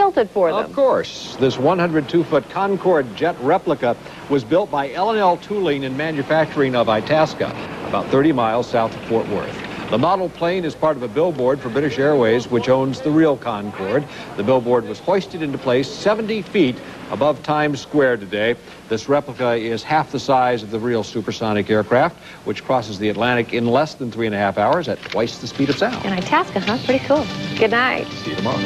built it for them. Of course. This 102-foot Concorde jet replica was built by L&L Tooling in manufacturing of Itasca, about 30 miles south of Fort Worth. The model plane is part of a billboard for British Airways, which owns the real Concorde. The billboard was hoisted into place 70 feet above Times Square today. This replica is half the size of the real supersonic aircraft, which crosses the Atlantic in less than 3.5 hours at twice the speed of sound. And Itasca, huh? Pretty cool. Good night. See you tomorrow.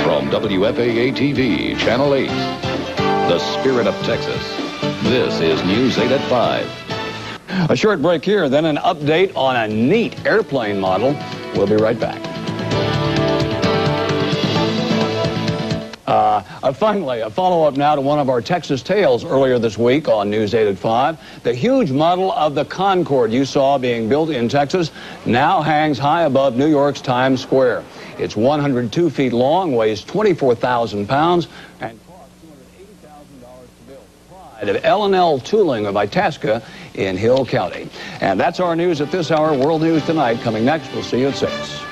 From WFAA-TV, Channel 8, the spirit of Texas. This is News 8 at 5. A short break here, then an update on a neat airplane model. We'll be right back. Finally, a follow-up now to one of our Texas tales earlier this week on News 8 at 5. The huge model of the Concorde you saw being built in Texas now hangs high above New York's Times Square. It's 102 feet long, weighs 24,000 pounds, and cost $280,000 to build. Pride of L&L Tooling of Itasca in Hill County. And that's our news at this hour. World News Tonight coming next. We'll see you at 6.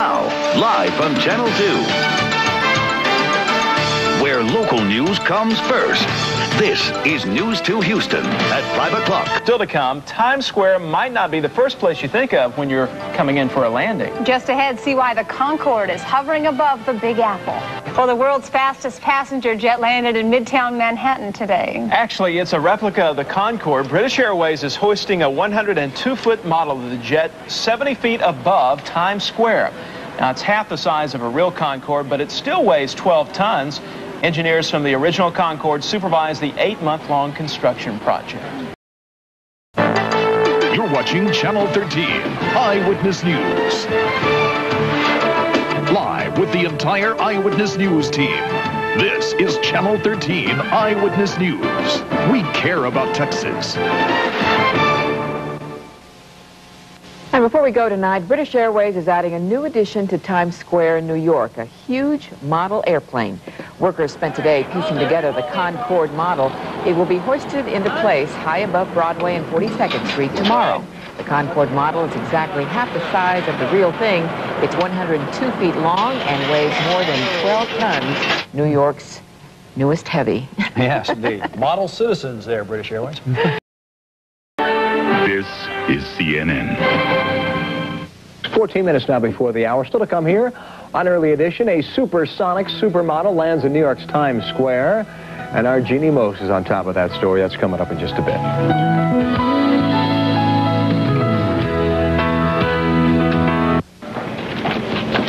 Now, live from Channel 2. Where local news comes first. This is News 2 Houston at 5 o'clock. Still to come, Times Square might not be the first place you think of when you're coming in for a landing. Just ahead, see why the Concorde is hovering above the Big Apple. Well, the world's fastest passenger jet landed in Midtown Manhattan today. Actually, it's a replica of the Concorde. British Airways is hoisting a 102-foot model of the jet 70 feet above Times Square. Now, it's half the size of a real Concorde, but it still weighs 12 tons. Engineers from the original Concorde supervised the 8-month-long construction project. You're watching Channel 13, Eyewitness News. Live with the entire Eyewitness News team. This is Channel 13, Eyewitness News. We care about Texas. And before we go tonight, British Airways is adding a new addition to Times Square in New York, a huge model airplane. Workers spent today piecing together the Concorde model. It will be hoisted into place high above Broadway and 42nd Street tomorrow. The Concorde model is exactly half the size of the real thing. It's 102 feet long and weighs more than 12 tons, New York's newest heavy. Yes, indeed. Model citizens there, British Airways. This is CNN. 14 minutes now before the hour. Still to come here on Early Edition, a supersonic supermodel lands in New York's Times Square. And our Jeannie Mose is on top of that story. That's coming up in just a bit.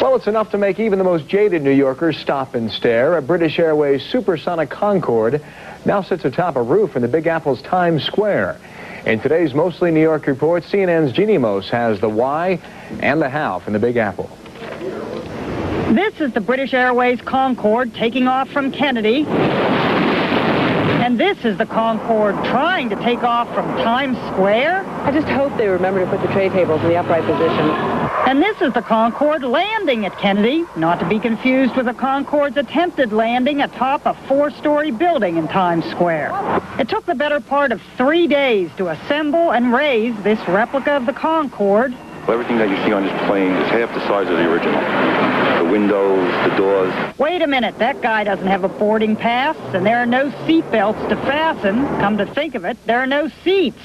Well, it's enough to make even the most jaded New Yorkers stop and stare. A British Airways supersonic Concorde now sits atop a roof in the Big Apple's Times Square. In today's Mostly New York report, CNN's Jeannie Mose has the why and the how from the Big Apple. This is the British Airways Concorde taking off from Kennedy. And this is the Concorde trying to take off from Times Square. I just hope they remember to put the tray tables in the upright position. And this is the Concorde landing at Kennedy, not to be confused with the Concorde's attempted landing atop a 4-story building in Times Square. It took the better part of 3 days to assemble and raise this replica of the Concorde. Everything that you see on this plane is half the size of the original. The windows, the doors. Wait a minute, that guy doesn't have a boarding pass, and there are no seat belts to fasten. Come to think of it, there are no seats.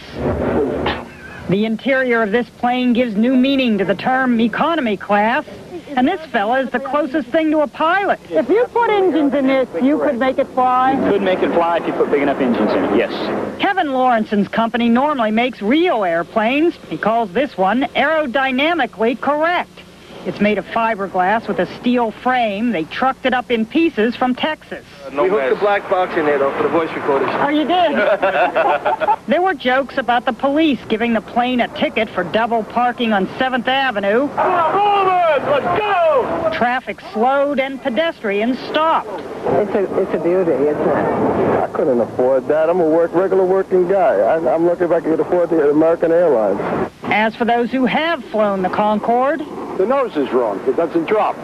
The interior of this plane gives new meaning to the term economy class, and this fella is the closest thing to a pilot. If you put engines in this, you could make it fly? Could make it fly if you put big enough engines in it, yes. Kevin Lawrenson's company normally makes real airplanes. He calls this one aerodynamically correct. It's made of fiberglass with a steel frame. They trucked it up in pieces from Texas. We hooked the black box in there, though, for the voice recorders. Oh, you did? There were jokes about the police giving the plane a ticket for double parking on 7th Avenue. Let's go! Traffic slowed and pedestrians stopped. It's a beauty, isn't it? I couldn't afford that. I'm a regular working guy. I'm looking if I could afford the American Airlines. As for those who have flown the Concorde, the nose is wrong. It doesn't drop.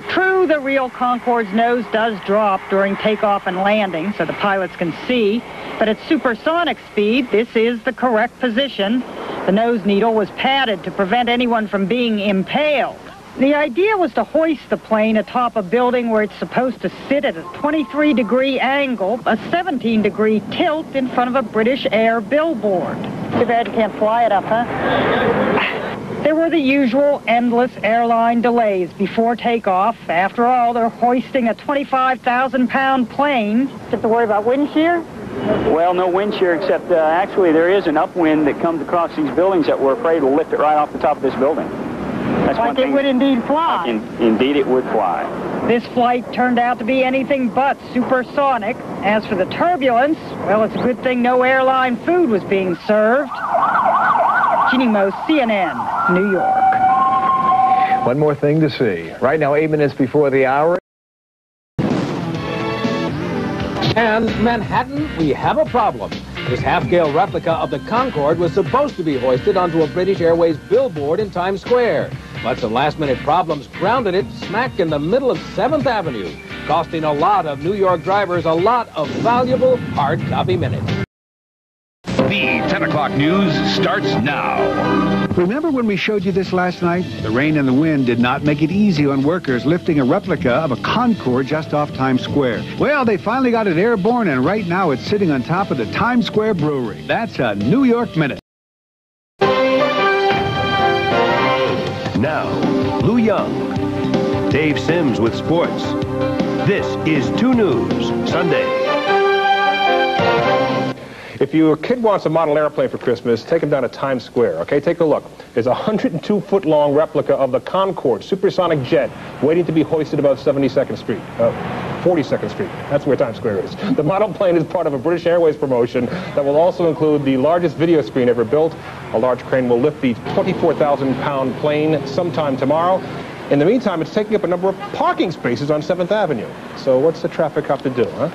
True, the real Concorde's nose does drop during takeoff and landing so the pilots can see, but at supersonic speed, this is the correct position. The nose needle was padded to prevent anyone from being impaled. The idea was to hoist the plane atop a building where it's supposed to sit at a 23-degree angle, a 17-degree tilt in front of a British Air billboard. Too bad you can't fly it up, huh? There were the usual endless airline delays before takeoff. After all, they're hoisting a 25,000-pound plane. Have to worry about wind shear? Well, no wind shear, except actually there is an upwind that comes across these buildings that we're afraid will lift it right off the top of this building. That's like it would indeed fly. Indeed, it would fly. This flight turned out to be anything but supersonic. As for the turbulence, well, it's a good thing no airline food was being served. Jeannie Moe, CNN, New York. One more thing to see. Right now, 8 minutes before the hour. And Manhattan, we have a problem. This half-scale replica of the Concorde was supposed to be hoisted onto a British Airways billboard in Times Square. But some last-minute problems grounded it smack in the middle of 7th Avenue, costing a lot of New York drivers a lot of valuable hard copy minutes. The 10 o'clock news starts now. Remember when we showed you this last night? The rain and the wind did not make it easy on workers lifting a replica of a Concorde just off Times Square. Well, they finally got it airborne, and right now it's sitting on top of the Times Square Brewery. That's a New York minute. Now, Lou Young, Dave Sims with sports. This is 2 News Sunday. If your kid wants a model airplane for Christmas, take him down to Times Square, okay? Take a look. There's a 102-foot-long replica of the Concorde supersonic jet waiting to be hoisted above 42nd Street. 42nd Street. That's where Times Square is. The model plane is part of a British Airways promotion that will also include the largest video screen ever built. A large crane will lift the 24,000-pound plane sometime tomorrow. In the meantime, it's taking up a number of parking spaces on 7th Avenue. So what's the traffic have to do, huh?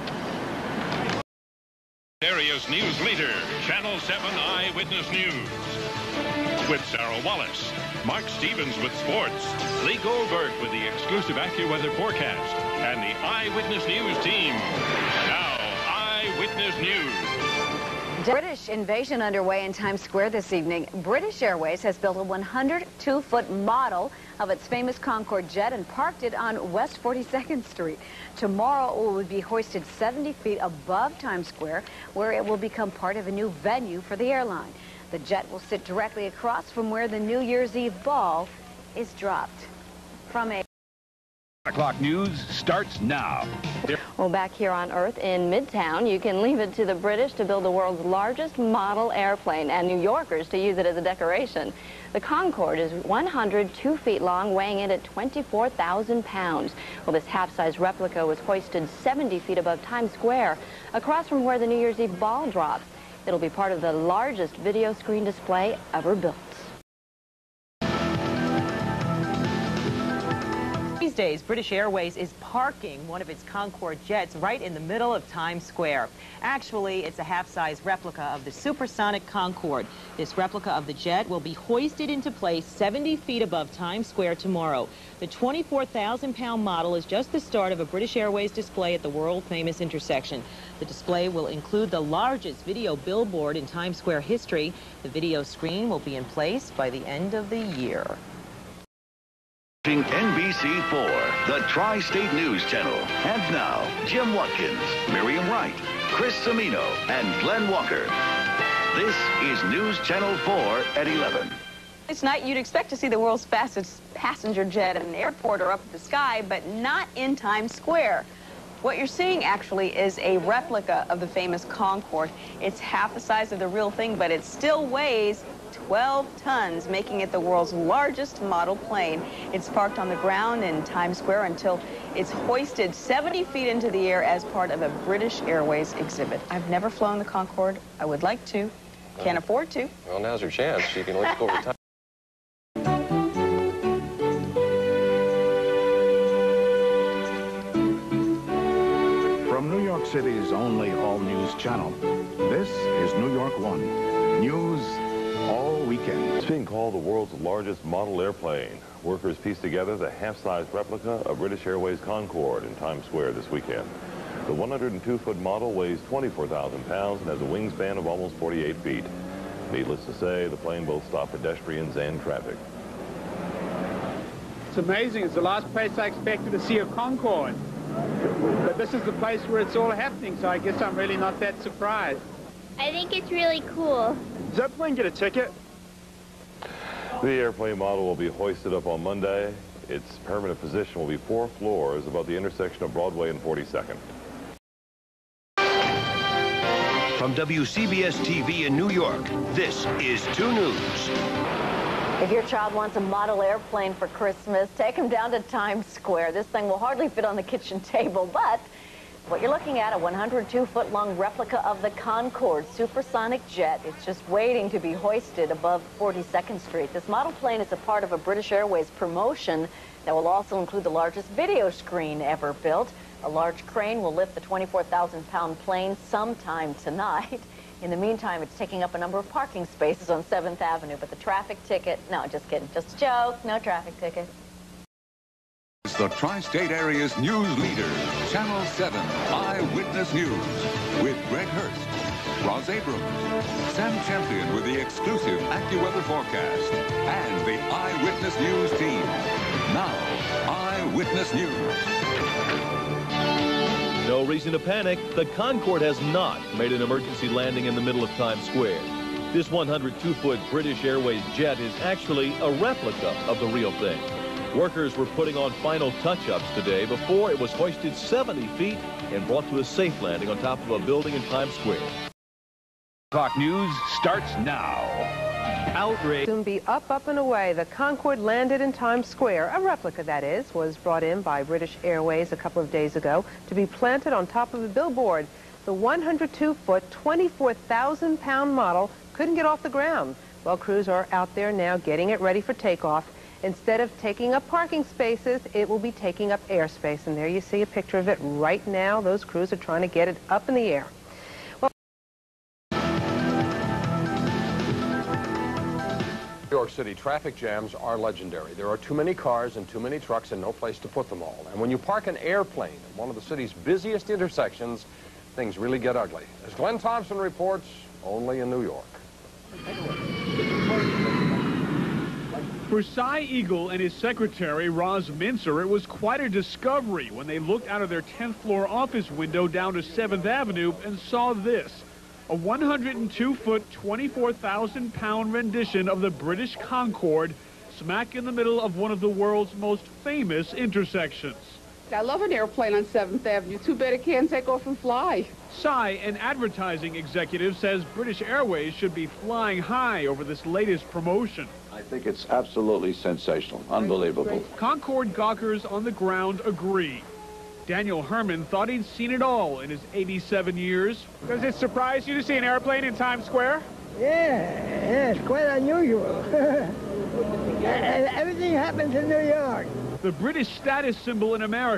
Area's news leader, Channel 7 Eyewitness News. With Sarah Wallace, Mark Stevens with sports, Lee Goldberg with the exclusive AccuWeather forecast, and the Eyewitness News team. Now, Eyewitness News. British invasion underway in Times Square this evening. British Airways has built a 102-foot model of its famous Concorde jet and parked it on West 42nd Street. Tomorrow it will be hoisted 70 feet above Times Square, where it will become part of a new venue for the airline. The jet will sit directly across from where the New Year's Eve ball is dropped. From a 10 o'clock news starts now. Well, back here on Earth in Midtown, you can leave it to the British to build the world's largest model airplane and New Yorkers to use it as a decoration. The Concorde is 102 feet long, weighing in at 24,000 pounds. Well, this half-size replica was hoisted 70 feet above Times Square, across from where the New Year's Eve ball drops. It'll be part of the largest video screen display ever built. These days, British Airways is parking one of its Concorde jets right in the middle of Times Square. Actually, it's a half-size replica of the supersonic Concorde. This replica of the jet will be hoisted into place 70 feet above Times Square tomorrow. The 24,000-pound model is just the start of a British Airways display at the world-famous intersection. The display will include the largest video billboard in Times Square history. The video screen will be in place by the end of the year. NBC4, the Tri-State News Channel. And now, Jim Watkins, Miriam Wright, Chris Cimino, and Glenn Walker. This is News Channel 4 at 11. This night, you'd expect to see the world's fastest passenger jet at an airport or up in the sky, but not in Times Square. What you're seeing, actually, is a replica of the famous Concorde. It's half the size of the real thing, but it still weighs 12 tons, making it the world's largest model plane. It's parked on the ground in Times Square until it's hoisted 70 feet into the air as part of a British Airways exhibit. I've never flown the Concorde. I would like to. Can't afford to. Well, now's your chance. You can always go over time. From New York City's only all-news channel, this is New York One. News all weekend. It's being called the world's largest model airplane. Workers pieced together the half-size replica of British Airways Concorde in Times Square this weekend. The 102-foot model weighs 24,000 pounds and has a wingspan of almost 48 feet. Needless to say, the plane both stopped pedestrians and traffic. It's amazing. It's the last place I expected to see a Concorde. But this is the place where it's all happening, so I guess I'm really not that surprised. I think it's really cool. Does that plane get a ticket? The airplane model will be hoisted up on Monday. Its permanent position will be 4 floors above the intersection of Broadway and 42nd. From WCBS TV in New York, this is 2 News. If your child wants a model airplane for Christmas, take him down to Times Square. This thing will hardly fit on the kitchen table, but what you're looking at, a 102-foot-long replica of the Concorde supersonic jet. It's just waiting to be hoisted above 42nd Street. This model plane is a part of a British Airways promotion that will also include the largest video screen ever built. A large crane will lift the 24,000-pound plane sometime tonight. In the meantime, it's taking up a number of parking spaces on 7th Avenue, but the traffic ticket, no, just kidding, just a joke, no traffic ticket. It's the tri-state area's news leader, Channel 7 Eyewitness News, with Greg Hurst, Roz Abrams, Sam Champion with the exclusive AccuWeather forecast, and the Eyewitness News team. Now, Eyewitness News. No reason to panic. The Concorde has not made an emergency landing in the middle of Times Square. This 102-foot British Airways jet is actually a replica of the real thing. Workers were putting on final touch-ups today before it was hoisted 70 feet and brought to a safe landing on top of a building in Times Square. Clock News starts now. Outrage. Soon be up and away. The Concorde landed in Times Square. A replica, that is, was brought in by British Airways a couple of days ago to be planted on top of a billboard. The 102-foot, 24,000-pound model couldn't get off the ground. Well, crews are out there now getting it ready for takeoff. Instead of taking up parking spaces, it will be taking up airspace. And there you see a picture of it right now. Those crews are trying to get it up in the air. New York City traffic jams are legendary. There are too many cars and too many trucks and no place to put them all. And when you park an airplane at one of the city's busiest intersections, things really get ugly. As Glenn Thompson reports, only in New York. For Cy Eagle and his secretary, Roz Mincer, it was quite a discovery when they looked out of their 10th floor office window down to 7th Avenue and saw this. A 102-foot, 24,000-pound rendition of the British Concorde smack in the middle of one of the world's most famous intersections. I love an airplane on 7th Avenue. Too bad it can't take off and fly. Cy, an advertising executive, says British Airways should be flying high over this latest promotion. I think it's absolutely sensational. Unbelievable. Concorde gawkers on the ground agree. Daniel Herman thought he'd seen it all in his 87 years. Does it surprise you to see an airplane in Times Square? Yeah, it's quite unusual. Everything happens in New York. The British status symbol in America.